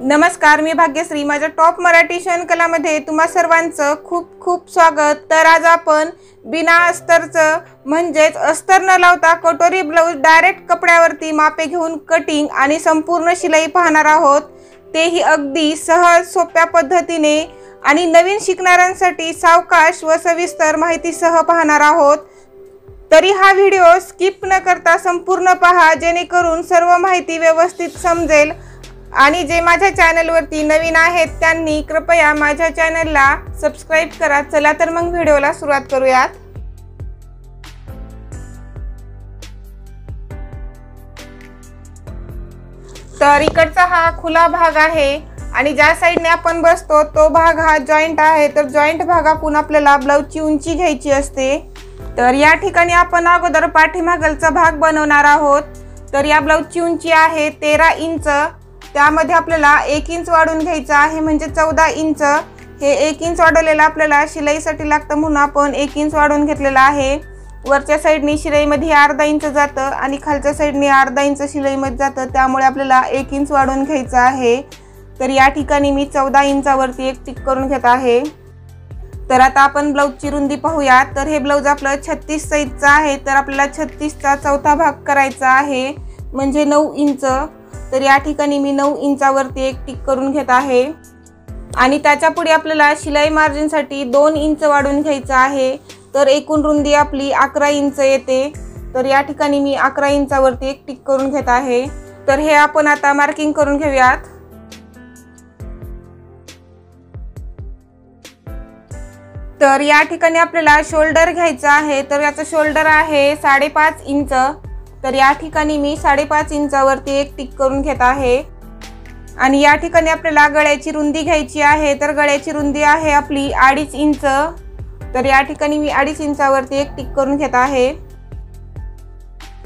नमस्कार, मी भाग्यश्री। माझ्या टॉप मराठी शयनकलामध्ये तुम्हा सर्वांचं खूप खूप स्वागत। तर आज आपण बिना अस्तरचं म्हणजेच अस्तर न लावता कटोरी ब्लाउज डायरेक्ट कपड्यावरती मापे घेऊन कटिंग आणि संपूर्ण शिलाई पाहणार आहोत, तेही अगदी सहज सोप्या पद्धतीने आणि नवीन शिकणाऱ्यांसाठी सावकाश व सविस्तर माहितीसह पाहणार आहोत। तरी हा व्हिडिओ स्किप न करता संपूर्ण पहा, जेणेकरून सर्व माहिती व्यवस्थित समजेल। आणि जे माझ्या चॅनलवरती नवीन आहेत त्यांनी कृपया माझ्या चॅनलला सबस्क्राइब करा। चला तर मग व्हिडिओला सुरुवात करूयात। तर इकडचा हा खुला भाग आहे आणि ज्या साइडने आपण बसतो तो भाग हा जॉइंट आहे। तर जॉइंट भागातून आपल्याला ब्लाउजची उंची घ्यायची असते। तर या ठिकाणी आपण अगोदर पाठीमागलचा भाग बनवणार आहोत। तर या ब्लाउजची उंची आहे 13 इंच। त्यामध्ये आपल्याला 1 इंच वाढवून घ्यायचं आहे, म्हणजे 14 इंच। हे 1 इंच वाढवलेलं आपल्याला शिलाईसाठी लागतं म्हणून आपण 1 इंच वाढवून घेतलेलं आहे। वरच्या साइडनी शिलाईमध्ये अर्धा इंच जातं आणि खालच्या साइडनी अर्धा इंच शिलाईमध्ये जातं, त्यामुळे आपल्याला 1 इंच वाढवून घ्यायचं आहे। तर या ठिकाणी मी 14 इंचावरती एक टिक करून घेत आहे। तर आता आपण ब्लाउजची रुंदी पाहूया। तर हे ब्लाउज आपलं 36 साइजचं आहे। तर आपल्याला 36चा चौथा भाग करायचा आहे, म्हणजे 9 इंच। तर या ठिकाणी मी 9 इंचावरती एक टिक करून घेत आहे आणि त्याच्या पुढे आपल्याला शिलाई मार्जिनसाठी 2 इंच वाढवून घ्यायचं आहे। तर एकूण रुंदी आपली 11 इंच येते। तर या ठिकाणी मी 11 इंचावरती एक टिक करून घेत आहे। तर हे आपण आता मार्किंग करून घेऊयात। तर या ठिकाणी आपल्याला शोल्डर घ्यायचा आहे। तर याचं शोल्डर आहे 5.5 इंच। तर या ठिकाणी मी 5.5 इंचावरती एक टिक करून घेत आहे आणि या ठिकाणी आपल्याला गळ्याची रुंदी घ्यायची आहे। तर गळ्याची रुंदी आहे आपली 2.5 इंच। तर या ठिकाणी मी 2.5 इंचावरती एक टिक करून घेत आहे।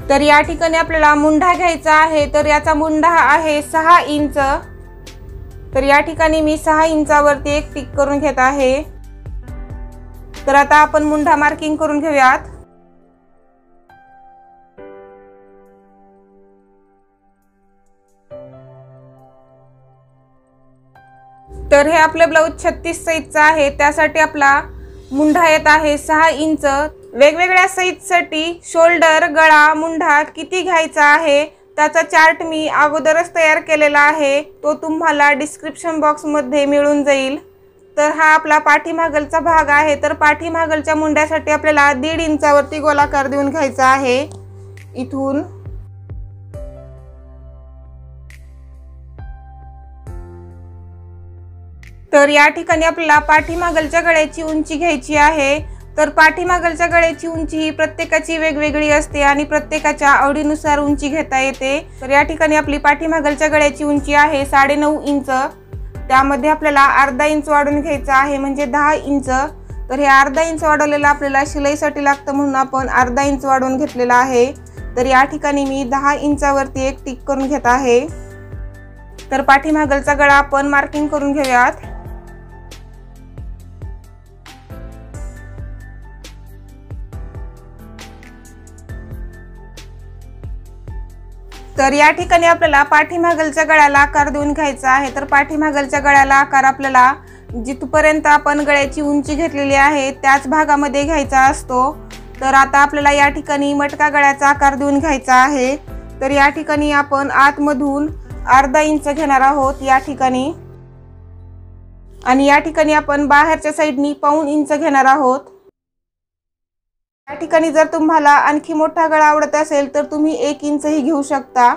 तर या ठिकाणी आपल्याला मुंढा घ्यायचा आहे। तर याचा मुंढा आहे 6 इंच। तर या ठिकाणी मी 6 इंचावरती एक टिक करून घेत आहे। तर आता आपण मुंढा मार्किंग करून घेऊयात। तर हे आपले ब्लाउज 36 साइजचा आहे, त्यासाठी आपला मुंढा येत आहे 6 इंच। वेगवेगळ्या साइजसाठी शोल्डर, गळा, मुंढा किती घ्यायचा आहे त्याचा चार्ट मी अगोदरच तयार केलेला आहे, तो तुम्हाला डिस्क्रिप्शन बॉक्समध्ये मिळून जाईल। तर हा आपला पाठीमागलचा भाग आहे। तर पाठीमागलच्या मुंड्यासाठी आपल्याला 1.5 इंचावरती गोलाकार देऊन घ्यायचा आहे इथून। तर या ठिकाणी आपल्याला पाठीमागलच्या गळ्याची उंची घ्यायची आहे। तर पाठीमागलच्या गळ्याची उंची ही प्रत्येकाची वेगवेगळी असते आणि प्रत्येकाच्या आवडीनुसार उंची घेता येते। तर या ठिकाणी आपली पाठीमागलच्या गळ्याची उंची आहे 9.5 इंच। त्यामध्ये आपल्याला अर्धा इंच वाढवून घ्यायचं आहे, म्हणजे 10 इंच। तर हे अर्धा इंच वाढवलेलं आपल्याला शिलाईसाठी लागतं म्हणून आपण अर्धा इंच वाढवून घेतलेला आहे। तर या ठिकाणी मी 10 इंचावरती एक टिक करून घेत आहे। तर पाठीमागलचा गळा आपण मार्किंग करून घेऊयात। तर या ठिकाणी आपल्याला पाठीमागलच्या गळ्याला आकार देऊन घ्यायचा आहे। तर पाठीमागलच्या गळ्याला आकार आपल्याला जिथपर्यंत आपण गळ्याची उंची घेतलेली आहे त्याच भागामध्ये घ्यायचा असतो। तर आता आपल्याला या ठिकाणी मटका गळ्याचा आकार देऊन घ्यायचा आहे। तर या ठिकाणी आपण आतमधून अर्धा इंच घेणार आहोत या ठिकाणी, आणि या ठिकाणी आपण बाहेरच्या साइडनी 1.5 इंच घेणार आहोत। या ठिकाणी जर तुम्हाला आणखी मोठा गळा आवडत असेल तर तुम्ही 1 इंचही घेऊ शकता।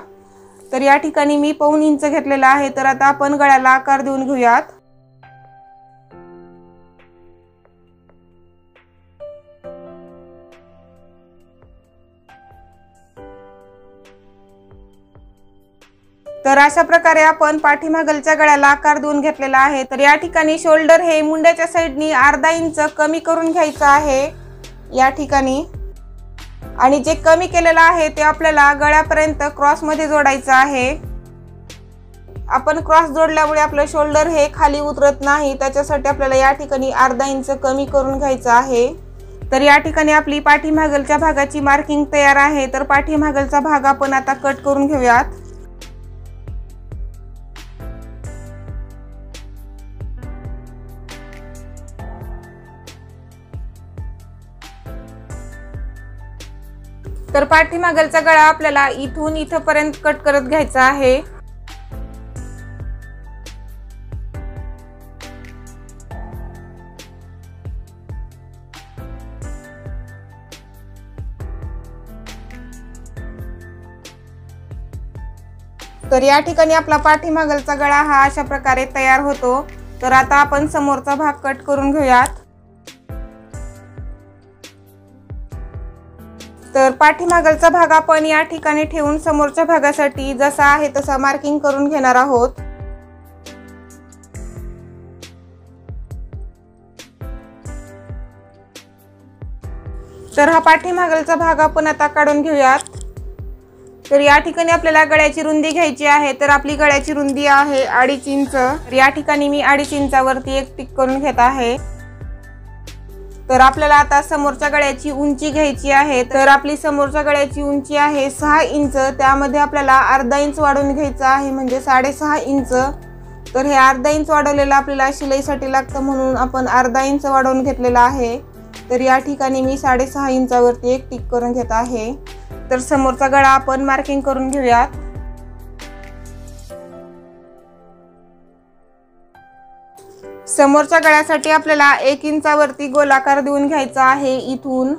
तर या ठिकाणी मी 1.5 इंच घेतलेला आहे। तर आता आपण गळ्याला आकार देऊन घेऊयात। तर अशा प्रकारे आपण पाठीमागलच्या गळ्याला आकार देऊन घेतलेला आहे। तर या ठिकाणी शोल्डर हे मुंड्याच्या साइडनी अर्धा इंच कमी करून घ्यायचं आहे या ठिकाणी, आणि जे कमी केलेलं आहे ते आपल्याला गळ्यापर्यंत क्रॉस मध्ये जोडायचं आहे। आपण क्रॉस जोडल्यामुळे आपलं शोल्डर हे खाली उतरत नाही, त्याच्यासाठी आपल्याला या ठिकाणी अर्धा इंच कमी करून घ्यायचं आहे। तर या ठिकाणी आपली पाठीमागलच्या भागाची मार्किंग तयार आहे। तर पाठीमागलचा भाग आपण आता कट करून घेऊयात। तर पाठीमागलचा गळा आपल्याला इथून इथपर्यंत कट करत घ्यायचा आहे। तर या ठिकाणी आपला पाठीमागलचा गळा हा अशा प्रकारे तयार होतो। तर आता आपण समोरचा भाग कट करून घेऊयात। तर पाठीमागलचा भाग आपण या ठिकाणी ठेवून समोरच्या भागासाठी जसा आहे तसा मार्किंग करून घेणार आहोत। तर हा पाठीमागलचा भाग आपण आता काढून घेऊयात। तर या ठिकाणी आपल्याला गळ्याची रुंदी घ्यायची आहे। तर आपली गळ्याची रुंदी आहे 2.5 इंच। तर या ठिकाणी मी 2.5 इंचावरती एक टिक करून घेत आहे। तर आपल्याला आता समोरच्या गळ्याची उंची घ्यायची आहे। तर आपली समोरच्या गळ्याची उंची आहे 6 इंच। त्यामध्ये आपल्याला अर्धा इंच वाढवून घ्यायचं आहे, म्हणजे 6.5 इंच। तर हे अर्धा इंच वाढवलेलं आपल्याला शिलाईसाठी लागतं, म्हणून आपण अर्धा इंच वाढवून घेतलेला आहे। तर या ठिकाणी मी 6.5 इंचावरती एक टिक करून घेत आहे। तर समोरचा गळा आपण मार्किंग करून घेऊयात। समोरच्या गळ्यासाठी आपल्याला 1 इंचावरती गोलाकार देऊन घ्यायचा आहे इथून।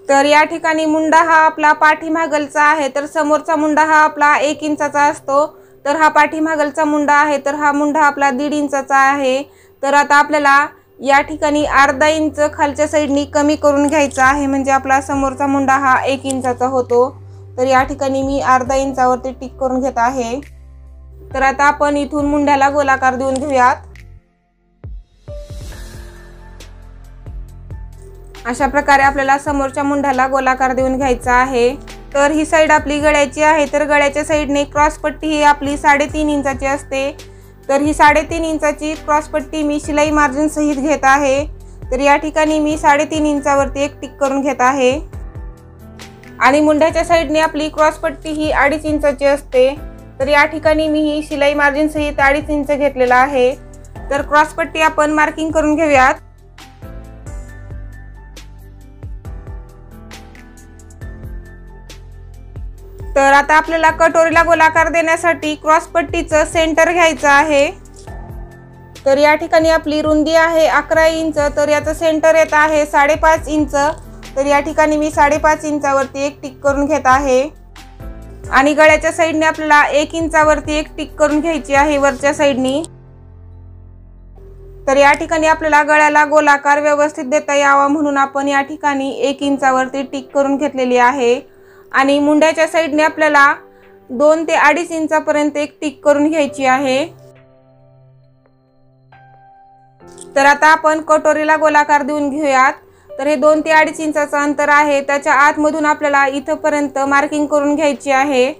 तर या ठिकाणी मुंडा हा आपला पाठीमागलचा आहे। तर समोरचा मुंडा हा आपला 1 इंचाचा असतो। तर हा पाठीमागलचा मुंडा आहे, तर हा मुंडा आपला 1.5 इंचाचा आहे। तर आता आपल्याला या ठिकाणी अर्धा इंच खालच्या साईडनी कमी करून घ्यायचा आहे, म्हणजे आपला समोरचा मुंडा हा 1 इंचाचा होतो। तर या ठिकाणी मी अर्धा इंचावरती टिक करून घेत आहे। तर आता आपण इथून मुंड्याला गोलाकार देऊन घेऊयात। अशा प्रकारे आपल्याला समोरच्या मुंड्याला गोलाकार देऊन घ्यायचा आहे। तर ही साईड आपली गळ्याची आहे। तर गळ्याच्या साईडने क्रॉस पट्टी ही आपली 3.5 इंचाची असते। तर ही 3.5 इंचाची क्रॉस पट्टी मी शिलाई मार्जिन सहित घेत आहे। तर या ठिकाणी मी 3.5 इंचावरती एक टिक करून घेत आहे। आणि मुंड्याच्या साईडने आपली क्रॉस पट्टी ही 2.5 इंचाची असते। तर या ठिकाणी मी ही शिलाई मार्जिन सहित 2.5 इंच घेतलेला आहे। तर क्रॉस पट्टी आपण मार्किंग करून घेऊयात। तर आता आपल्याला कटोरीला गोलाकार देण्यासाठी क्रॉस पट्टीचं सेंटर घ्यायचं आहे। तर या ठिकाणी आपली रुंदी आहे 11 इंच। तर याचं सेंटर येत आहे 5.5 इंच। तर या ठिकाणी मी 5.5 इंचावरती एक टिक करून घेत आहे। आणि गळ्याच्या साईडने आपल्याला 1 इंचावरती एक टिक करून घ्यायची आहे वरच्या साईडनी। तर या ठिकाणी आपल्याला गळ्याला गोलाकार व्यवस्थित देता यावा म्हणून आपण या ठिकाणी 1 इंचावरती टिक करून घेतलेली आहे। आणि मुंड्याच्या साईडने आपल्याला 2 ते 2.5 इंचापर्यंत एक टिक करून घ्यायची आहे। तर आता आपण कटोरीला गोलाकार देऊन घेऊयात। तर हे 2 ते 2.5 इंचाचं अंतर आहे, त्याच्या आतमधून आपल्याला इथपर्यंत मार्किंग करून घ्यायची आहे।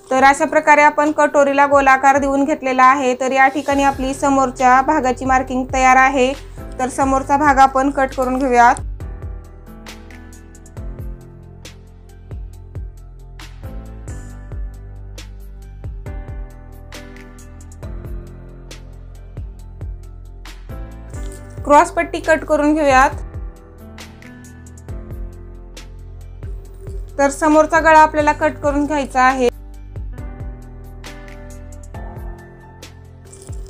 तर अशा प्रकारे आपण कटोरीला गोलाकार देऊन घेतलेला आहे। तर या ठिकाणी आपली समोरच्या भागाची मार्किंग तयार आहे। तर समोरचा भाग आपण कट करून घेऊयात। क्रॉस पट्टी कट करून घेऊयात। तर समोरचा गळा आपल्याला कट करून घ्यायचा आहे।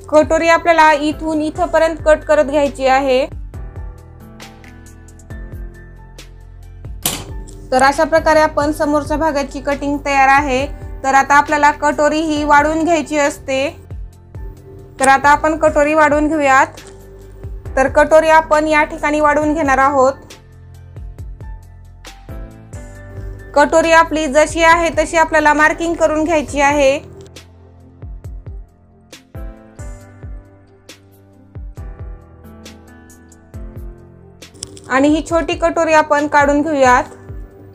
कटोरी आपल्याला इथून इथपर्यंत कट करत घ्यायची आहे। तर अशा प्रकारे आपण समोरच्या भागाची कटिंग तयार आहे। तर आता आपल्याला कटोरी ही वाढवून घ्यायची असते। तर आता आपण कटोरी वाढवून घेऊयात। तर कटोरी आपण या ठिकाणी वाढवून घेणार आहोत। कटोरी आपली जशी आहे तशी आपल्याला मार्किंग करून घ्यायची आहे। आणि ही छोटी कटोरी आपण काढून घेऊयात।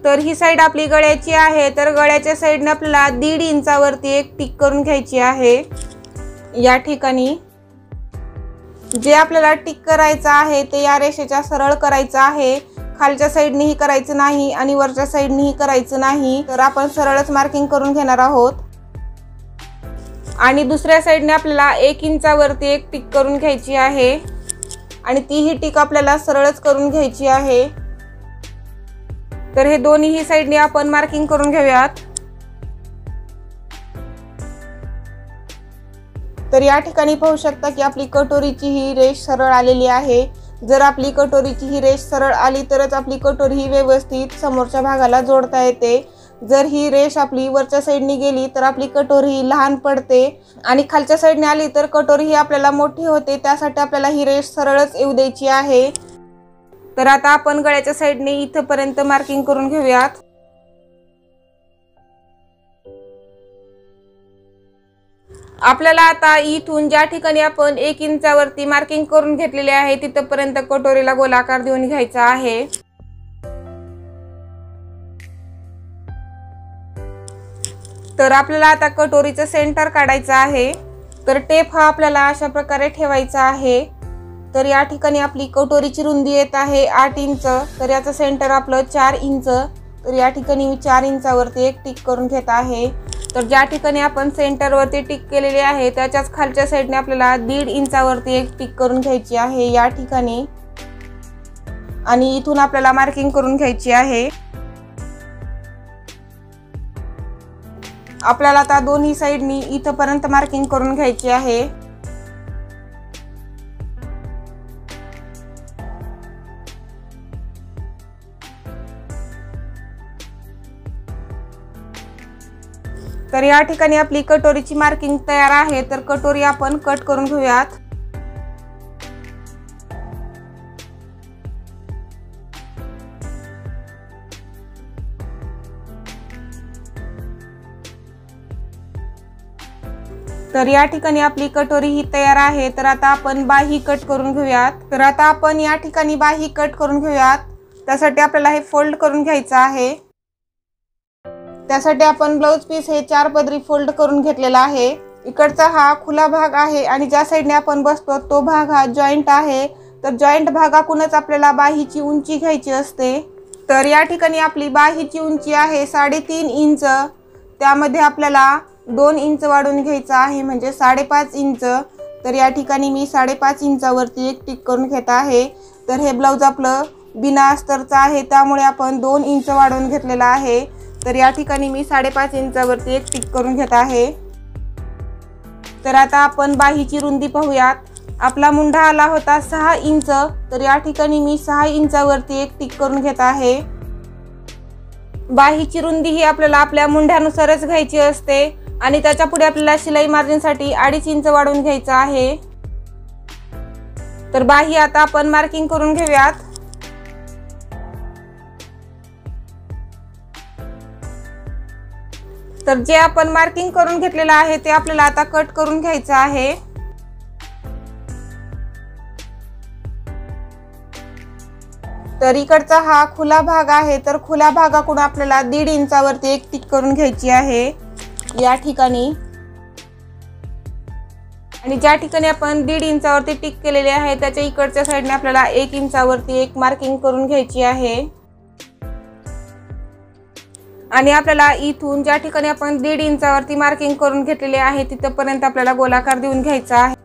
तर ही साइड आपली गळ्याची आहे। तर गळ्याच्या साइडने आपल्याला 1.5 इंचावरती एक टिक करून घ्यायची आहे। या ठिकाणी जे आपल्याला टिक करायचं आहे ते या रेषेच्या सरळ करायचं आहे, खालच्या साईडनेही करायचं नाही आणि वरच्या साईडनेही करायचं नाही, तर आपण सरळच मार्किंग करून घेणार आहोत। आणि दुसऱ्या साईडने आपल्याला 1 इंचावरती एक टिक करून घ्यायची आहे आणि तीही टिक आपल्याला सरळच करून घ्यायची आहे। तर हे दोन्ही साईडने आपण मार्किंग करून घेऊयात। तर या ठिकाणी पाहू शकता की आपली कटोरीची ही रेष सरळ आलेली आहे। जर आपली कटोरीची ही रेष सरळ आली तरच आपली कटोरी ही व्यवस्थित समोरच्या भागाला जोडता येते। जर ही रेष आपली वरच्या साईडने गेली तर आपली कटोरी ही लहान पडते आणि खालच्या साईडने आली तर कटोरी ही आपल्याला मोठी होते। त्यासाठी आपल्याला ही रेष सरळच येऊ द्यायची आहे। तर आता आपण गळ्याच्या साईडने इथपर्यंत मार्किंग करून घेऊयात। आपल्याला आता इथून ज्या ठिकाणी आपण 1 इंचावरती मार्किंग करून घेतलेले आहे तिथपर्यंत कटोरीला गोलाकार देऊन घ्यायचा आहे। तर आपल्याला आता कटोरीचं सेंटर काढायचं आहे। तर टेप हा आपल्याला अशा प्रकारे ठेवायचा आहे। तर या ठिकाणी आपली कटोरीची रुंदी येत आहे 8 इंच, तर याचं सेंटर आपलं 4 इंच। तर या ठिकाणी मी 4 इंचावरती एक टिक करून घेत आहे। तर ज्या ठिकाणी आपण सेंटरवरती टिक केलेली आहे त्याच्याच खालच्या साईडने आपल्याला 1.5 इंचावरती एक टिक करून घ्यायची आहे या ठिकाणी, आणि इथून आपल्याला मार्किंग करून घ्यायची आहे। आपल्याला आता दोन्ही साईडनी इथपर्यंत मार्किंग करून घ्यायची आहे। तर या ठिकाणी आपली कटोरीची मार्किंग तयार आहे। तर कटोरी आपण कट करून घेऊयात। तर या ठिकाणी आपली कटोरी ही तयार आहे। तर आता आपण बाही कट करून घेऊयात। तर आता आपण या ठिकाणी बाही कट करून घेऊयात। त्यासाठी आपल्याला हे फोल्ड करून घ्यायचं आहे। त्यासाठी आपण ब्लाउज पीस हे 4 पदरी फोल्ड करून घेतलेला आहे। इकडचा हा खुला भाग आहे आणि ज्या साईडने आपण बसतो तो भाग हा जॉइंट आहे। तर जॉइंट भागाकूनच आपल्याला बाहीची उंची घ्यायची असते। तर या ठिकाणी आपली बाहीची उंची आहे 3.5 इंच, त्यामध्ये आपल्याला 2 इंच वाढवून घ्यायचं आहे म्हणजे 5.5 इंच। तर या ठिकाणी मी 5.5 इंचावरती एक टिक करून घेत आहे। तर हे ब्लाउज आपलं बिना अस्तरचं आहे त्यामुळे आपण 2 इंच वाढवून घेतलेला आहे। तर या ठिकाणी मी 5.5 इंचावरती एक टिक करून घेत आहे। तर आता आपण बाहीची रुंदी पाहूयात। आपला मुंढा आला होता 6 इंच, तर या ठिकाणी मी 6 इंचावरती एक टिक करून घेत आहे। बाहीची रुंदी ही आपल्याला आपल्या मुंढ्यानुसारच घ्यायची असते आणि त्याच्या पुढे आपल्याला शिलाई मार्जिनसाठी 2.5 इंच वाढवून घ्यायचं आहे। तर बाही आता आपण मार्किंग करून घेऊयात। तर जे आपण मार्किंग करून घेतलेलं आहे ते आपल्याला आता कट करून घ्यायचं आहे। तर इकडचा हा खुला भाग आहे। तर खुल्या भागाकडून आपल्याला 1.5 इंचावरती एक टिक करून घ्यायची आहे या ठिकाणी, आणि ज्या ठिकाणी आपण 1.5 इंचावरती टिक केलेली आहे त्याच्या इकडच्या साईडने आपल्याला 1 इंचावरती एक मार्किंग करून घ्यायची आहे। आणि आपल्याला इथून ज्या ठिकाणी आपण 1.5 इंचावरती मार्किंग करून घेतलेले आहे तिथपर्यंत आपल्याला गोलाकार देऊन घ्यायचा आहे।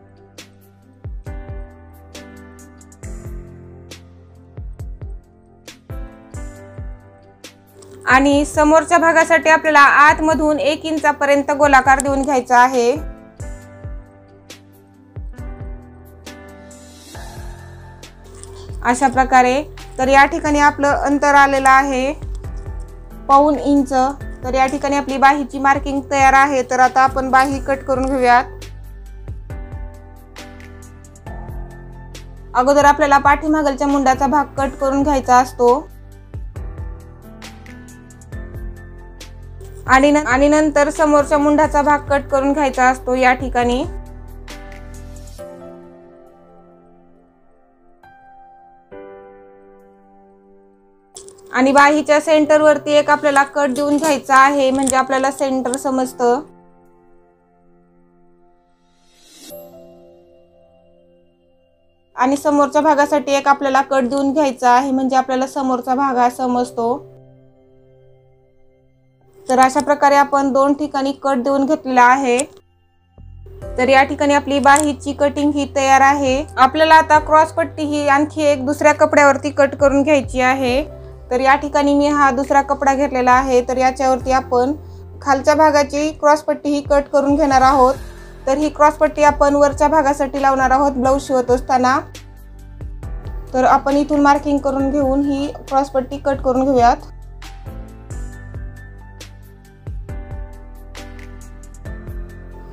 आणि समोरच्या भागासाठी आपल्याला आतमधून 1 इंचापर्यंत गोलाकार देऊन घ्यायचा आहे। अशा प्रकारे। तर या ठिकाणी आपलं अंतर आलेलं आहे 1.25 इंच। तर या ठिकाणी आपली बाहीची मार्किंग तयार आहे। तर आता आपण बाही कट करून घेऊयात। अगोदर आपल्याला पाठीमागच्या मुंड्याचा भाग कट करून घ्यायचा असतो आणि नंतर समोरच्या मुंड्याचा भाग कट करून घ्यायचा असतो या ठिकाणी। आणि बाहीच्या सेंटर वरती एक आपल्याला कट देऊन घ्यायचा आहे म्हणजे आपल्याला सेंटर समजतं। आणि समोरच्या भागासाठी एक आपल्याला कट देऊन घ्यायचा आहे, म्हणजे आपल्याला समोरचा भाग हा समजतो। तर अशा प्रकारे आपण 2 ठिकाणी कट देऊन घेतलेला आहे। तर या ठिकाणी आपली बाहीची कटिंग ही तयार आहे। आपल्याला आता क्रॉस पट्टी ही आणखी एक दुसऱ्या कपड्यावरती कट करून घ्यायची आहे। तर या ठिकाणी मी हा दुसरा कपडा घेतलेला आहे। तर याच्यावरती आपण खालच्या भागाची क्रॉस पट्टी ही कट करून घेणार आहोत। तर ही क्रॉस पट्टी आपण वरच्या भागासाठी लावणार आहोत ब्लाऊज शिवत असताना। तर आपण इथून मार्किंग करून घेऊन ही क्रॉस पट्टी कट करून घेऊयात।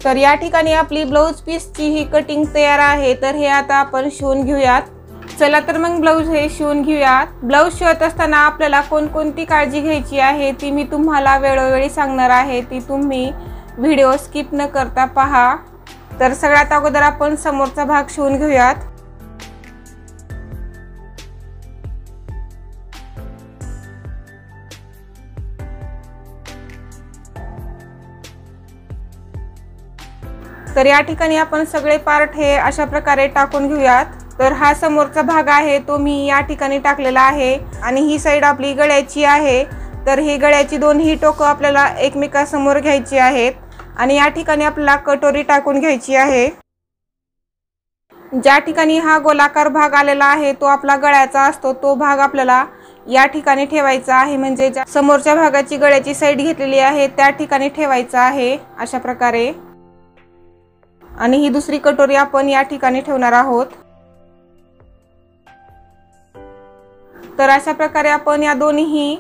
तर या ठिकाणी आपली ब्लाऊज पीसची ही कटिंग तयार आहे। तर हे आता आपण शिवून घेऊयात। चला तर मग ब्लाऊज हे शिवून घेऊयात। ब्लाऊज शिवत असताना आपल्याला कोणकोणती काळजी घ्यायची आहे ती मी तुम्हाला वेळोवेळी सांगणार आहे, ती तुम्ही व्हिडिओ स्किप न करता पहा। तर सगळ्यात अगोदर आपण समोरचा भाग शिवून घेऊयात। तर या ठिकाणी आपण सगळे पार्ट हे अशा प्रकारे टाकून घेऊयात। तर हा समोरचा भाग आहे तो मी या ठिकाणी टाकलेला आहे आणि ही साइड आपली गळ्याची आहे। तर ही गळ्याची दोन्ही टोकं आपल्याला एकमेकांसमोर घ्यायची आहेत आणि या ठिकाणी आपल्याला कटोरी टाकून घ्यायची आहे। ज्या ठिकाणी हा गोलाकार भाग आलेला आहे तो आपला गळ्याचा असतो, तो भाग आपल्याला या ठिकाणी ठेवायचा आहे, म्हणजे समोरच्या भागाची गळ्याची साइड घेतलेली आहे त्या ठिकाणी ठेवायचा आहे अशा प्रकारे। आणि ही दुसरी कटोरी आपण या ठिकाणी ठेवणार आहोत। तर अशा प्रकारे आपण या दोन्ही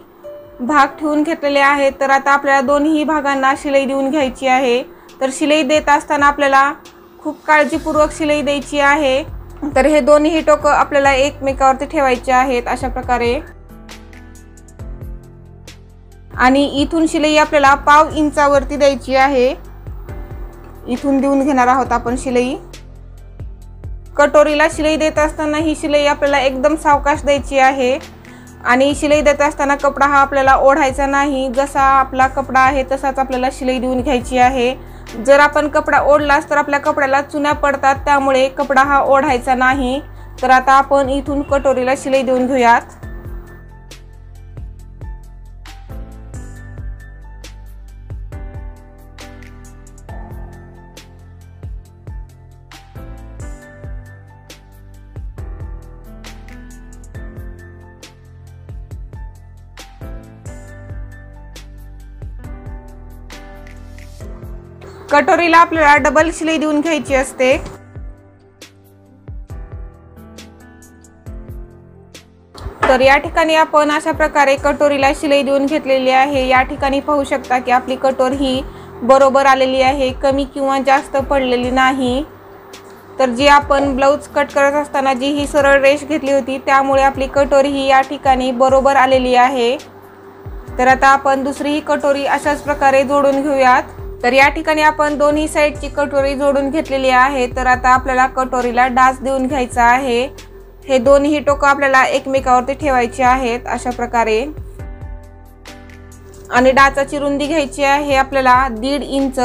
भाग ठेवून घेतलेले आहेत। तर आता आपल्याला दोन्ही भागांना शिलाई देऊन घ्यायची आहे। तर शिलाई देत असताना आपल्याला खूप काळजीपूर्वक शिलाई द्यायची आहे। तर हे दोन्ही टोकं आपल्याला एकमेकावरती ठेवायचे आहेत अशा प्रकारे आणि इथून शिलाई आपल्याला पाव इंचावरती द्यायची आहे। इथून देऊन घेणार आहोत आपण शिलाई। कटोरीला शिलाई देत असताना ही शिलाई आपल्याला एकदम सावकाश द्यायची आहे आणि शिलाई देत असताना कपडा हा आपल्याला ओढायचा नाही, जसा आपला कपडा आहे तसाच आपल्याला शिलाई देऊन घ्यायची आहे। जर आपण कपडा ओढलास तर आपल्या कपड्याला चुना पडतात, त्यामुळे कपडा हा ओढायचा नाही। तर आता आपण इथून कटोरीला शिलाई देऊन घेऊयात। कटोरीला आपल्याला डबल शिलाई देऊन घ्यायची असते। तर या ठिकाणी आपण अशा प्रकारे कटोरीला शिलाई देऊन घेतलेली आहे। या ठिकाणी पाहू शकता की आपली कटोरी ही बरोबर आलेली आहे, कमी किंवा जास्त पडलेली नाही। तर जी आपण ब्लाऊज कट करत असताना जी ही सरळ रेष घेतली होती त्यामुळे आपली कटोरी ही या ठिकाणी बरोबर आलेली आहे। तर आता आपण दुसरी ही कटोरी अशाच प्रकारे जोडून घेऊयात। तर या ठिकाणी आपण दोन्ही साइडची कटोरी जोडून घेतलेली आहे। तर आता आपल्याला कटोरीला डाच देऊन घ्यायचा आहे। हे दोन्ही टोकं आपल्याला एकमेकावरती ठेवायचे आहेत अशा प्रकारे आणि डाचाची रुंदी घ्यायची आहे आपल्याला 1.5 इंच।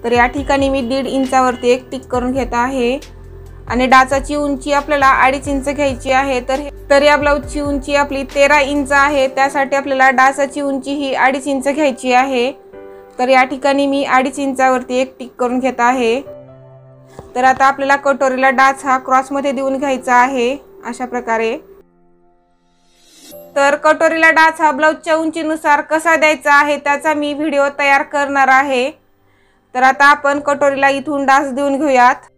तर या ठिकाणी मी 1.5 इंचावरती एक टिक करून घेत आहे आणि डाचाची उंची आपल्याला 2.5 इंच घ्यायची आहे। तर या ब्लाऊजची उंची आपली 13 इंच आहे, त्यासाठी आपल्याला डाचाची उंची ही 2.5 इंच घ्यायची आहे। तर या ठिकाणी मी 2.5 इंचावरती एक टिक करून घेत आहे। तर आता आपल्याला कटोरीला डाच हा क्रॉसमध्ये देऊन घ्यायचा आहे अशा प्रकारे। तर कटोरीला डाच हा ब्लाऊजच्या उंचीनुसार कसा द्यायचा आहे त्याचा मी व्हिडिओ तयार करणार आहे। तर आता आपण कटोरीला इथून डाच देऊन घेऊयात।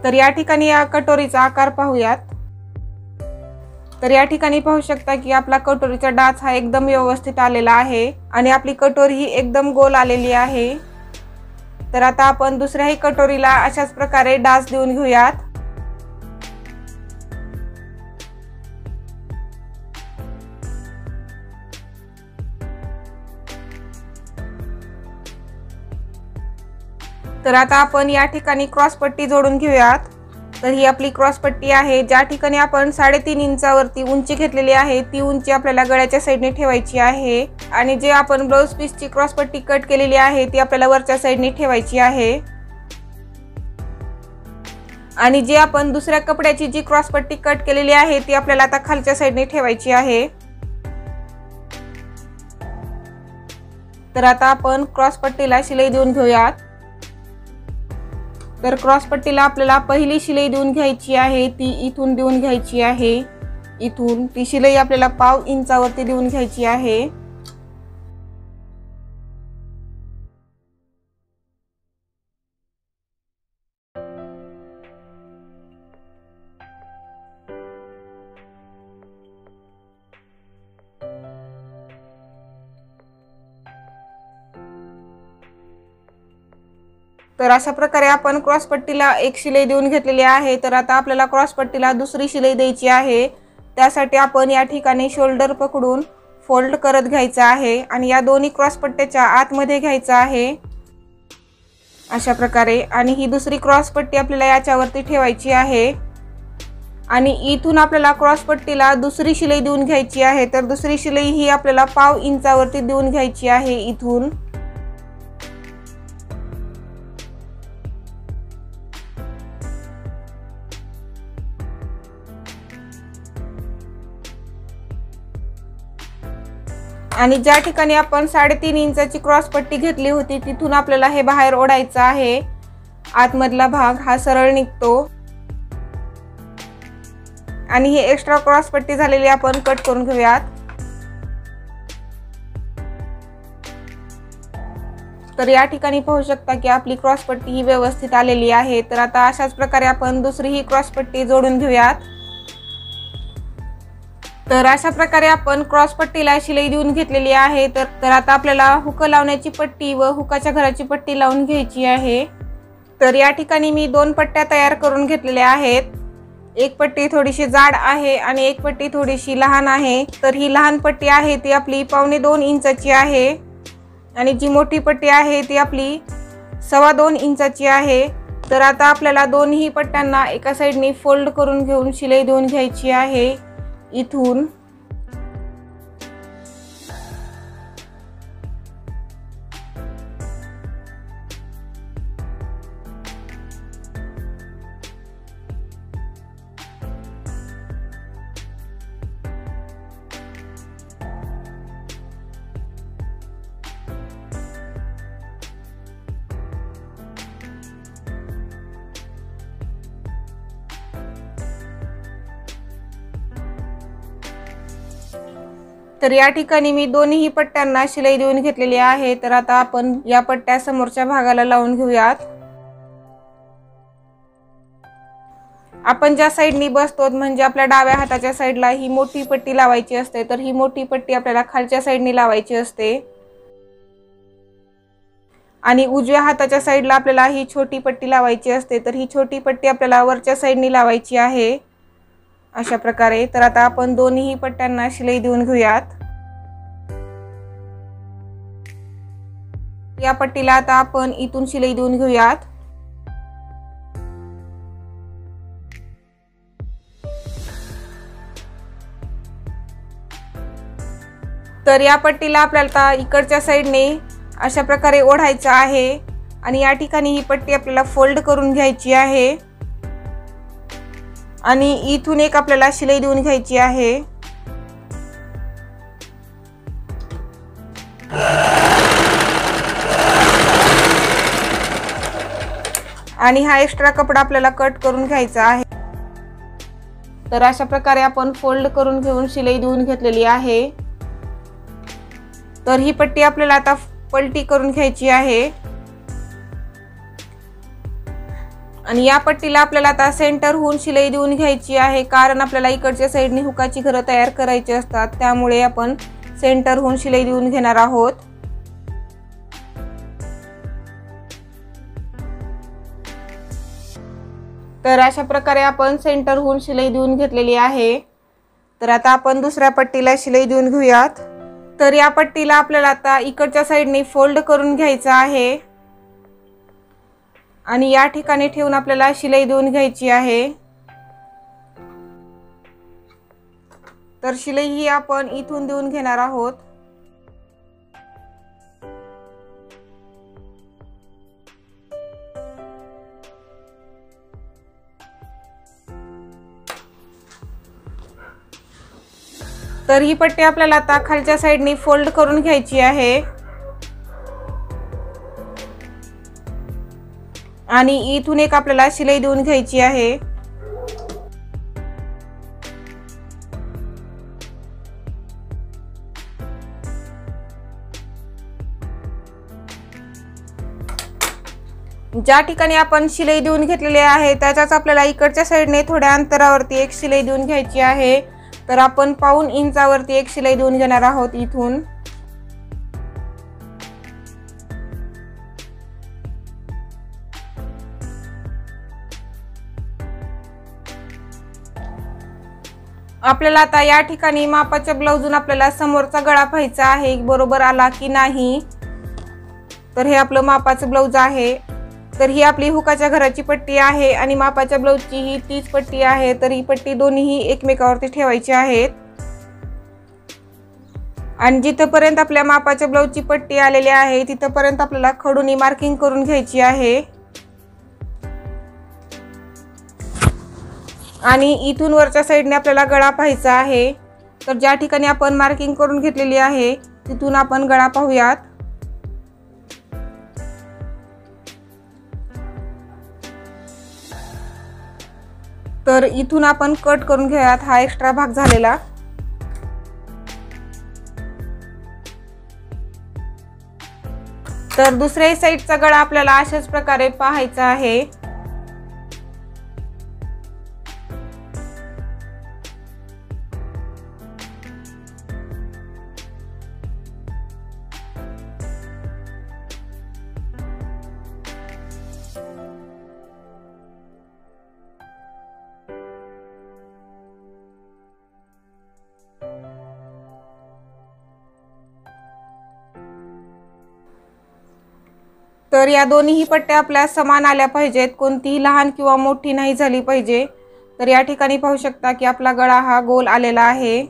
तर या ठिकाणी या कटोरीचा आकार पाहूयात। तर या ठिकाणी पाहू शकता की आपला कटोरीचा डाच हा एकदम व्यवस्थित आलेला आहे आणि आपली कटोरी ही एकदम गोल आलेली आहे। तर आता आपण दुसऱ्याही कटोरीला अशाच प्रकारे डाच देऊन घेऊयात। तर आता आपण या ठिकाणी क्रॉस पट्टी जोडून घेऊयात। तर ही आपली क्रॉस पट्टी आहे। ज्या ठिकाणी आपण 3.5 इंचावरती उंची घेतलेली आहे ती उंची आपल्याला गळ्याच्या साईडने ठेवायची आहे आणि जे आपण ब्लाउज पीसची क्रॉस पट्टी कट केलेली आहे ती आपल्याला वरच्या साईडने ठेवायची आहे। आणि जे आपण दुसऱ्या कपड्याची जी क्रॉस पट्टी कट केलेली आहे ती आपल्याला आता खालच्या साईडने ठेवायची आहे। तर आता आपण क्रॉस पट्टीला शिलाई देऊन घेऊयात। तर क्रॉस पट्टीला आपल्याला पहिली शिलाई देऊन घ्यायची आहे ती इथून देऊन घ्यायची आहे। इथून ती शिलाई आपल्याला 1/2 इंचावरती देऊन घ्यायची आहे। तर अशा प्रकारे आपण क्रॉस पट्टीला एक शिलाई देऊन घेतलेली आहे। तर आता आपल्याला क्रॉस पट्टीला दुसरी शिलाई द्यायची आहे। त्यासाठी आपण या ठिकाणी शोल्डर पकडून फोल्ड करत घ्यायचा आहे आणि या दोन्ही क्रॉस पट्ट्याच्या आतमध्ये घ्यायचा आहे अशा प्रकारे। आणि ही दुसरी क्रॉस पट्टी आपल्याला याच्यावरती ठेवायची आहे आणि इथून आपल्याला क्रॉस पट्टीला दुसरी शिलाई देऊन घ्यायची आहे। तर दुसरी शिलाई ही आपल्याला 1/2 इंचावरती देऊन घ्यायची आहे इथून। आणि ज्या ठिकाणी आपण 3.5 इंचाची क्रॉस पट्टी घेतली होती तिथून आपल्याला हे बाहेर ओढायचं आहे। आतमधला भाग हा सरळ निघतो आणि ही एक्स्ट्रा क्रॉस पट्टी झालेली आपण कट करून घेऊयात। तर या ठिकाणी पाहू शकता की आपली क्रॉस पट्टी ही व्यवस्थित आलेली आहे। तर आता अशाच प्रकारे आपण दुसरी ही क्रॉस पट्टी जोडून घेऊयात। तर अशा प्रकारे आपण क्रॉस पट्टीला शिलाई देऊन घेतलेली आहे। तर आता आपल्याला हुक लावण्याची पट्टी व हुकाच्या घराची पट्टी लावून घ्यायची आहे। तर या ठिकाणी मी 2 पट्ट्या तयार करून घेतलेल्या आहेत। एक पट्टी थोडीशी जाड आहे आणि एक पट्टी थोडीशी लहान आहे। तर ही लहान पट्टी आहे ती आपली 1.25 इंचाची आहे आणि जी मोठी पट्टी आहे ती आपली 2.25 इंचाची आहे। तर आता आपल्याला दोन्ही पट्ट्यांना एका साईडने फोल्ड करून घेऊन शिलाई देऊन घ्यायची आहे इथून। तर या ठिकाणी मी दोन्ही पट्ट्यांना शिलाई देऊन घेतलेली आहे। तर आता आपण या पट्ट्या समोरच्या भागाला लावून घेऊयात। आपण ज्या साईडनी बसतो म्हणजे आपल्या डाव्या हाताच्या साईडला ही मोठी पट्टी लावायची असते। तर ही मोठी पट्टी आपल्याला खालच्या साईडनी लावायची असते आणि उजव्या हाताच्या साईडला आपल्याला ही छोटी पट्टी लावायची असते। तर ही छोटी पट्टी आपल्याला वरच्या साईडनी लावायची आहे अशा प्रकारे। तर आता आपण दोन्ही पट्ट्यांना शिलाई देऊन घेऊयात। या पट्टीला आता आपण इथून शिलाई देऊन घेऊयात। तर या पट्टीला आपल्याला इकडच्या साईडने अशा प्रकारे ओढायचं आहे आणि या ठिकाणी ही पट्टी आपल्याला फोल्ड करून घ्यायची आहे आणि इथून एक आपल्याला शिलाई देऊन घ्यायची आहे। आणि हा एक्स्ट्रा कपडा आपल्याला कट करून घ्यायचा आहे। तर अशा प्रकारे आपण फोल्ड करून घेऊन शिलाई देऊन घेतलेली आहे। तर ही पट्टी आपल्याला आता पलटी करून घ्यायची आहे आणि या पट्टीला आपल्याला आता सेंटर होऊन शिलाई देऊन घ्यायची आहे, कारण आपल्याला इकडच्या साईडने हुकाची घरं तयार करायची असतात, त्यामुळे आपण सेंटर होऊन शिलाई देऊन घेणार आहोत। तर अशा प्रकारे आपण सेंटर होऊन शिलाई देऊन घेतलेली आहे। तर आता आपण दुसऱ्या पट्टीला शिलाई देऊन घेऊयात। तर या पट्टीला आपल्याला आता इकडच्या साईडने फोल्ड करून घ्यायचं आहे आणि या ठिकाणी ठेवून आपल्याला शिलाई देऊन घ्यायची आहे। तर शिलाई ही आपण इथून देऊन घेणार आहोत। तर ही पट्टी आपल्याला आता खालच्या साईडने फोल्ड करून घ्यायची आहे आणि इथून एक आपल्याला शिलाई देऊन घ्यायची आहे। ज्या ठिकाणी आपण शिलाई देऊन घेतलेली आहे त्याच्याच आपल्याला इकडच्या साईडने थोड्या अंतरावरती एक शिलाई देऊन घ्यायची आहे। तर आपण 1.5 इंचावरती एक शिलाई देऊन घेणार आहोत इथून। आपल्याला आता या ठिकाणी मापाच्या ब्लाउजून आपल्याला समोरचा गळा पाहायचा आहे बरोबर आला की नाही। तर हे आपलं मापाचं ब्लाउज आहे। तर ही आपली हुकाच्या घराची पट्टी आहे आणि मापाच्या ब्लाउजची ही तीच पट्टी आहे। तर ही पट्टी दोन्ही एकमेकावरती ठेवायची आहेत आणि जिथपर्यंत आपल्या मापाच्या ब्लाउजची पट्टी आलेली आहे तिथपर्यंत आपल्याला खडूनी मार्किंग करून घ्यायची आहे आणि इथून वरच्या साईडने आपल्याला गळा पाहायचा आहे। तर ज्या ठिकाणी आपण मार्किंग करून घेतलेली आहे तिथून आपण गळा पाहूयात। तर इथून आपण कट करून घेऊयात हा एक्स्ट्रा भाग झालेला। तर दुसऱ्या साईडचा गळा आपल्याला अशाच प्रकारे पाहायचा आहे। तर या दोन्ही पट्ट्या आपल्या समान आल्या पाहिजेत, कोणतीही लहान किंवा मोठी नाही झाली पाहिजे। तर या ठिकाणी पाहू शकता की आपला गळा हा गोल आलेला आहे।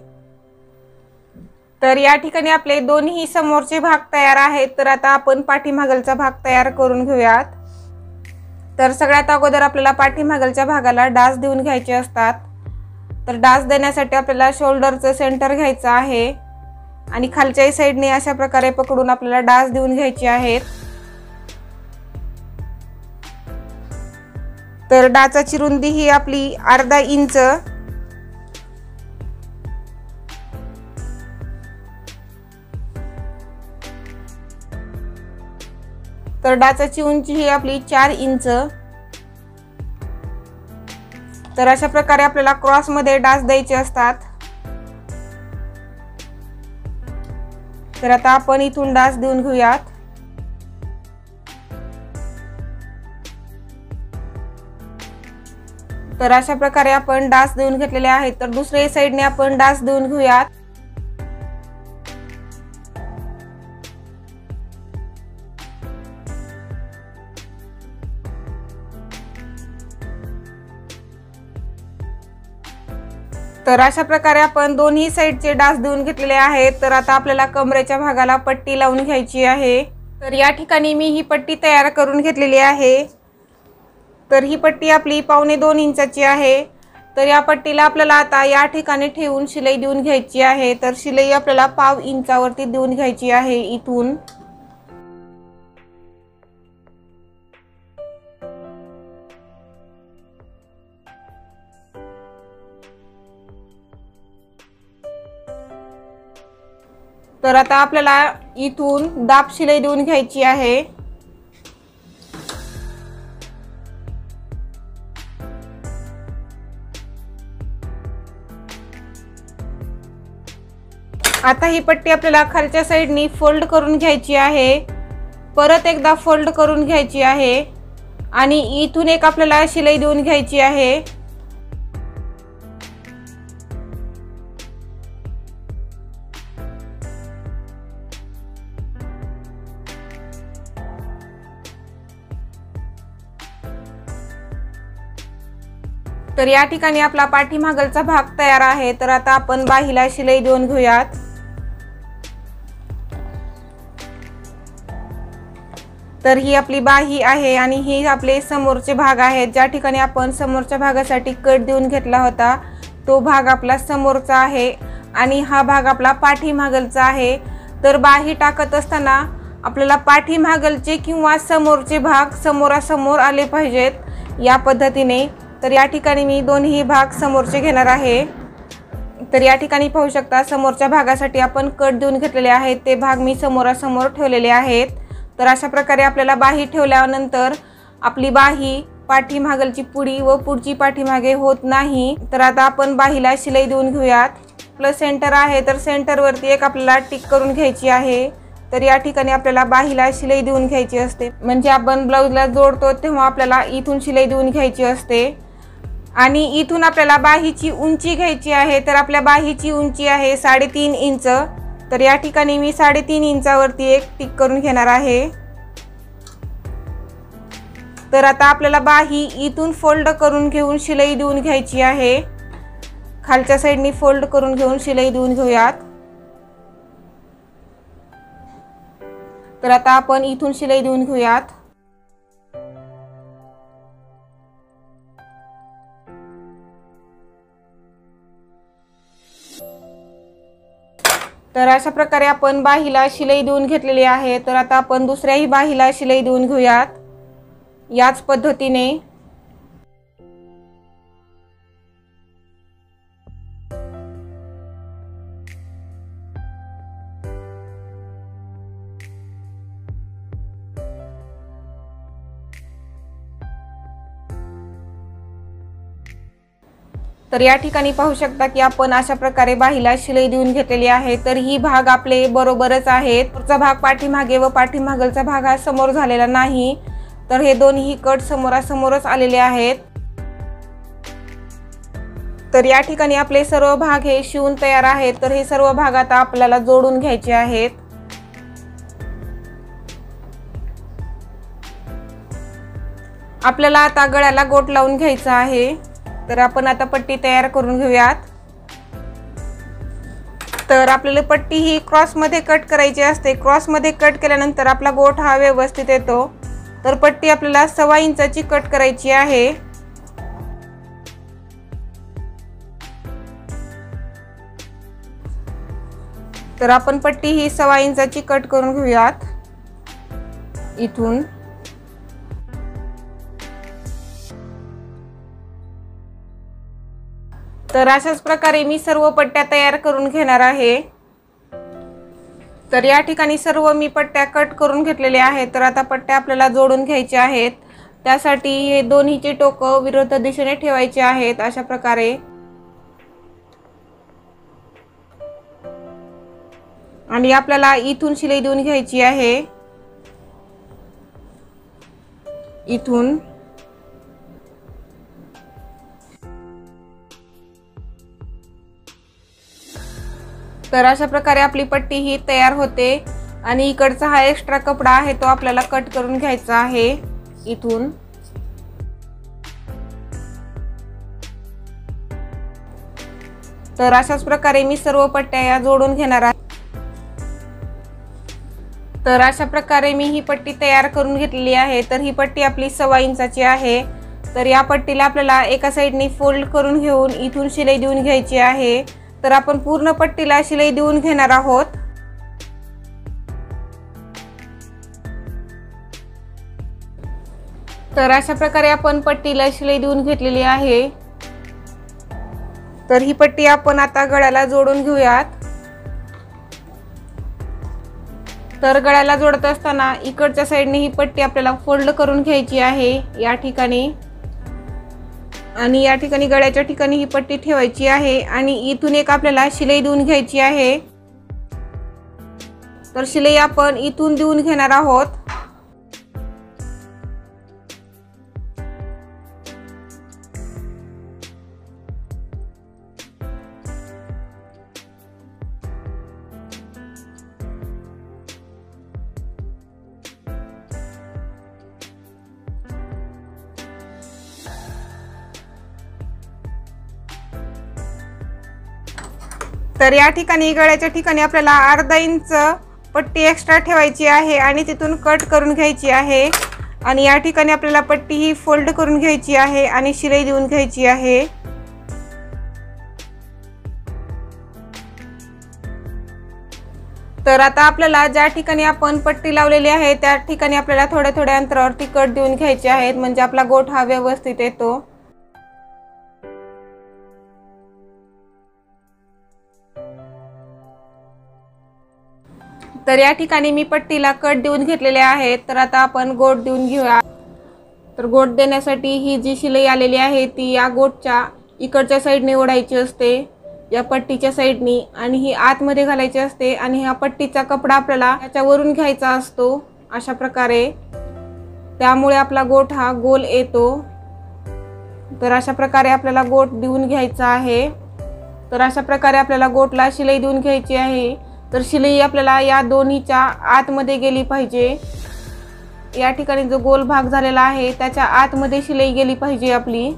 तर या ठिकाणी आपले दोन्ही समोरचे भाग तयार आहेत। तर आता आपण पाठीमागलचा भाग तयार करून घेऊयात। तर सगळ्यात अगोदर आपल्याला पाठीमागलच्या भागाला डास देऊन घ्यायचे असतात। तर डास देण्यासाठी आपल्याला शोल्डरचं सेंटर घ्यायचं आहे आणि खालच्या साईडने अशा प्रकारे पकडून आपल्याला डास देऊन घ्यायचे आहेत। तर डाचाची रुंदी ही आपली अर्धा इंच, तर डाचाची उंची ही आपली 4 इंच। तर अशा प्रकारे आपल्याला क्रॉस मध्ये डास द्यायचे असतात। तर आता आपण इथून डास देऊन घेऊयात। तर अशा प्रकारे आपण डास देऊन घेतलेले आहेत। तर दुसऱ्या साईडने आपण डास देऊन घेऊयात। तर अशा प्रकारे आपण दोन्ही साईडचे डास देऊन घेतलेले आहेत। तर आता आपल्याला कमरेच्या भागाला पट्टी लावून घ्यायची आहे। तर या ठिकाणी मी ही पट्टी तयार करून घेतलेली आहे। तर ही पट्टी आपली 1.25 इंचाची आहे। तर या पट्टीला आपल्याला आता या ठिकाणी ठेवून शिलाई देऊन घ्यायची आहे। तर शिलाई आपल्याला 1/2 इंचावरती देऊन घ्यायची आहे इथून। तर आता आपल्याला इथून दाब शिलाई देऊन घ्यायची आहे। आता ही पट्टी आपल्याला खालच्या साईडनी फोल्ड करून घ्यायची आहे, परत एकदा फोल्ड करून घ्यायची आहे आणि इथून एक आपल्याला शिलाई देऊन घ्यायची आहे। तर या ठिकाणी आपला पाठीमागलचा भाग तयार आहे। तर आता आपण बाहीला शिलाई देऊन घेऊयात। तर ही आपली बाही आहे आणि ही आपले समोरचे भाग आहेत। ज्या ठिकाणी आपण समोरच्या भागासाठी कट देऊन घेतला होता तो भाग आपला समोरचा आहे आणि हा भाग आपला पाठीमागलचा आहे। तर बाही टाकत असताना आपल्याला पाठीमागलचे किंवा समोरचे भाग समोरासमोर आले पाहिजेत या पद्धतीने। तर या ठिकाणी मी दोन्ही भाग समोरचे घेणार आहे। तर या ठिकाणी पाहू शकता समोरच्या भागासाठी आपण कट देऊन घेतलेले आहेत ते भाग मी समोरासमोर ठेवलेले आहेत। तर अशा प्रकारे आपल्याला बाही ठेवल्यानंतर आपली बाही पाठीमागलची पुढी व पुढची पाठीमागे होत नाही। तर आता आपण बाहीला शिलाई देऊन घेऊयात। प्लस सेंटर आहे तर सेंटरवरती एक आपल्याला टिक करून घ्यायची आहे। तर या ठिकाणी आपल्याला बाहीला शिलाई देऊन घ्यायची असते, म्हणजे आपण ब्लाऊजला जोडतो तेव्हा आपल्याला इथून शिलाई देऊन घ्यायची असते आणि इथून आपल्याला बाहीची उंची घ्यायची आहे। तर आपल्या बाहीची उंची आहे 3.5 इंच। तर या ठिकाणी मी 3.5 इंचावरती एक टिक करून घेणार आहे। तर आता आपल्याला बाही इथून फोल्ड करून घेऊन शिलाई देऊन घ्यायची आहे। खालच्या साईडनी फोल्ड करून घेऊन शिलाई देऊन घेऊयात। तर आता आपण इथून शिलाई देऊन घेऊयात। तर अशा प्रकारे आपण बाहीला शिलाई देऊन घेतलेली आहे। तर आता आपण दुसऱ्याही बाहीला शिलाई देऊन घेऊयात याच पद्धतीने। तर या ठिकाणी पाहू शकता की आपण अशा प्रकारे बाहीला शिलाई देऊन घेतलेली आहे। तर ही भाग आपले बरोबरच आहेत। पुढचा भाग पाठीमागे व पाठीमागलचा भाग हा समोर झालेला नाही। तर हे दोन्ही कट समोरासमोरच आलेले आहेत। तर या ठिकाणी आपले सर्व भाग हे शिवून तयार आहेत। तर हे सर्व भाग आता आपल्याला जोडून घ्यायचे आहेत। आपल्याला आता गळ्याला गोट लावून घ्यायचा आहे। तर आपण आता पट्टी तयार करून घेऊयात। तर आपल्याला पट्टी ही क्रॉस मध्ये कट करायची असते। क्रॉस मध्ये कट केल्यानंतर आपला गोट हा व्यवस्थित येतो। तर पट्टी आपल्याला 1.25 इंचाची कट करायची आहे। तर आपण पट्टी ही 1.25 इंचाची कट करून घेऊयात इथून। तर अशाच प्रकारे मी सर्व पट्ट्या तयार करून घेणार आहे। तर या ठिकाणी सर्व मी पट्ट्या कट करून घेतलेले आहेत। तर आता पट्ट्या आपल्याला जोडून घ्यायचे आहेत। त्यासाठी हे दोन्हीचे टोकं विरुद्ध दिशेने ठेवायचे आहेत अशा प्रकारे। आणि आपल्याला इथून शिलाई देऊन घ्यायची आहे इथून। तर अशा प्रकारे आपली पट्टी ही तयार होते आणि इकडचा हा एक्स्ट्रा कपडा आहे तो आपल्याला कट करून घ्यायचा आहे इथून। तर अशाच प्रकारे मी सर्व पट्ट्या या जोडून घेणार आहे। तर अशा प्रकारे मी ही पट्टी तयार करून घेतलेली आहे। तर ही पट्टी आपली 1.25 इंचाची आहे। तर या पट्टीला आपल्याला एका साइडनी फोल्ड करून घेऊन इथून शिलाई देऊन घ्यायची आहे। तर आपण पूर्ण पट्टीला शिलाई देऊन घेणार आहोत। तर अशा प्रकारे आपण पट्टीला शिलाई देऊन घेतलेली आहे। तर ही पट्टी आपण आता गळ्याला जोडून घेऊयात। तर गळ्याला जोडत असताना इकडच्या साइडने ही पट्टी आपल्याला फोल्ड करून घ्यायची आहे या ठिकाणी आणि या ठिकाणी गळ्याच्या ठिकाणी ही पट्टी ठेवायची आहे आणि इथून एक आपल्याला शिलाई देऊन घ्यायची आहे। तर शिलाई आपण इथून देऊन घेणार आहोत। तर या ठिकाणी गळ्याच्या ठिकाणी आपल्याला अर्धा इंच पट्टी एक्स्ट्रा ठेवायची आहे आणि तिथून कट करून घ्यायची आहे। आणि या ठिकाणी आपल्याला पट्टी ही फोल्ड करून घ्यायची आहे आणि शिलाई देऊन घ्यायची आहे। तर आता आपल्याला ज्या ठिकाणी आपण पट्टी लावलेली आहे त्या ठिकाणी आपल्याला थोड्या थोड्या अंतरावरती कट देऊन घ्यायचे आहेत, म्हणजे आपला गोठ हा व्यवस्थित येतो। तर या ठिकाणी मी पट्टीला कट देऊन घेतलेले आहेत। तर आता आपण गोठ देऊन घेऊया। तर गोठ देण्यासाठी ही जी शिलाई आलेली आहे ती या गोठच्या इकडच्या साईडने ओढायची असते, या पट्टीच्या साईडनी, आणि ही आतमध्ये घालायची असते। आणि हा पट्टीचा कपडा आपल्याला त्याच्यावरून घ्यायचा असतो अशा प्रकारे, त्यामुळे आपला गोठ हा गोल येतो। तर अशा प्रकारे आपल्याला गोठ देऊन घ्यायचा आहे। तर अशा प्रकारे आपल्याला गोठला शिलाई देऊन घ्यायची आहे। तर शिलाई आपल्याला या दोन्हीच्या आतमध्ये गेली पाहिजे। या ठिकाणी जो गोल भाग झालेला आहे त्याच्या आतमध्ये शिलाई गेली पाहिजे आपली।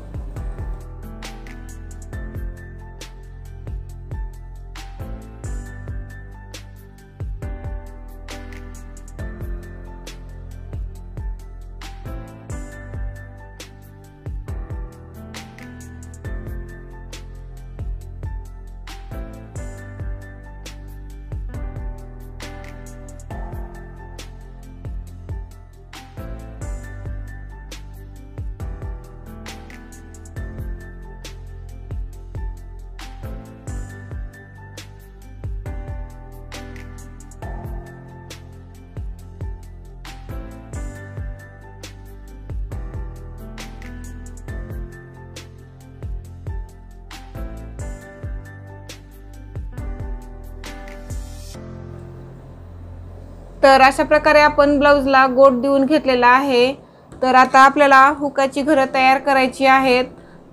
तर अशा प्रकारे आपण ब्लाउजला गोठ देऊन घेतलेला आहे। तर आता आपल्याला हुकाची घरं तयार करायची आहेत।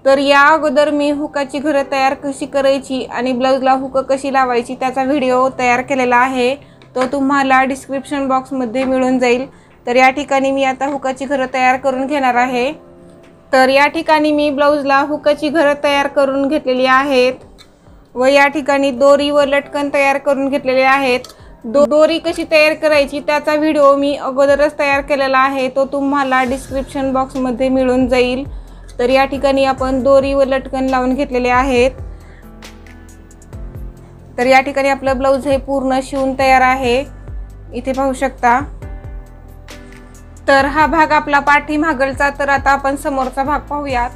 तर या अगोदर मी हुकाची घरं तयार कशी करायची आणि ब्लाउजला हुक कशी लावायची त्याचा व्हिडिओ तयार केलेला आहे, तो तुम्हाला डिस्क्रिप्शन बॉक्समध्ये मिळून जाईल। तर या ठिकाणी मी आता हुकाची घरं तयार करून घेणार आहे। तर या ठिकाणी मी ब्लाउजला हुकाची घरं तयार करून घेतलेली आहेत व या ठिकाणी दोरी व लटकन तयार करून घेतलेले आहेत। दोरी कशी तयार करायची त्याचा व्हिडिओ मी अगोदरच तयार केलेला आहे, तो तुम्हाला डिस्क्रिप्शन बॉक्समध्ये मिळून जाईल। तर या ठिकाणी आपण दोरी व लटकन लावून घेतलेले आहेत। तर या ठिकाणी आपलं ब्लाउज हे पूर्ण शिवून तयार आहे, इथे पाहू शकता। तर हा भाग आपला पाठीमागचा। तर आता आपण समोरचा भाग पाहूयात।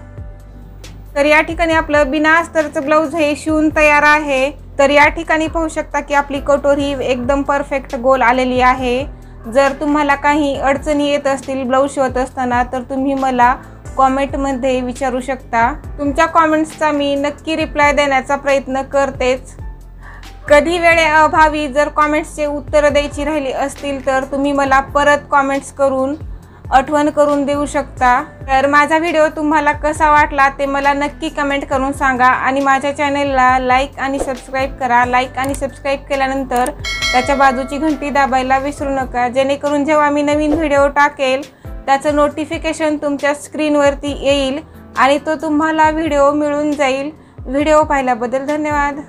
तर या ठिकाणी आपलं बिना अस्तरचं ब्लाउज हे शिवून तयार आहे। तर या ठिकाणी पाहू शकता की आपली कटोरी एकदम परफेक्ट गोल आलेली आहे। जर तुम्हाला काही अडचणी येत असतील ब्लाउज शिवत असताना तर तुम्ही मला कॉमेंटमध्ये विचारू शकता। तुमच्या कॉमेंट्सचा मी नक्की रिप्लाय देण्याचा प्रयत्न करतेच। कधी वेळेअभावी जर कॉमेंट्सचे उत्तर द्यायची राहिली असतील तर तुम्ही मला परत कॉमेंट्स करून आठवण करून देऊ शकता। तर माझा व्हिडिओ तुम्हाला कसा वाटला ते मला नक्की कमेंट करून सांगा आणि माझ्या चॅनलला लाईक आणि सबस्क्राईब करा। लाईक आणि सबस्क्राईब केल्यानंतर त्याच्या बाजूची घंटी दाबायला विसरू नका, जेणेकरून जेव्हा मी नवीन व्हिडिओ टाकेल त्याचं नोटिफिकेशन तुमच्या स्क्रीनवरती येईल आणि तो तुम्हाला व्हिडिओ मिळून जाईल। व्हिडिओ पाहिल्याबद्दल धन्यवाद।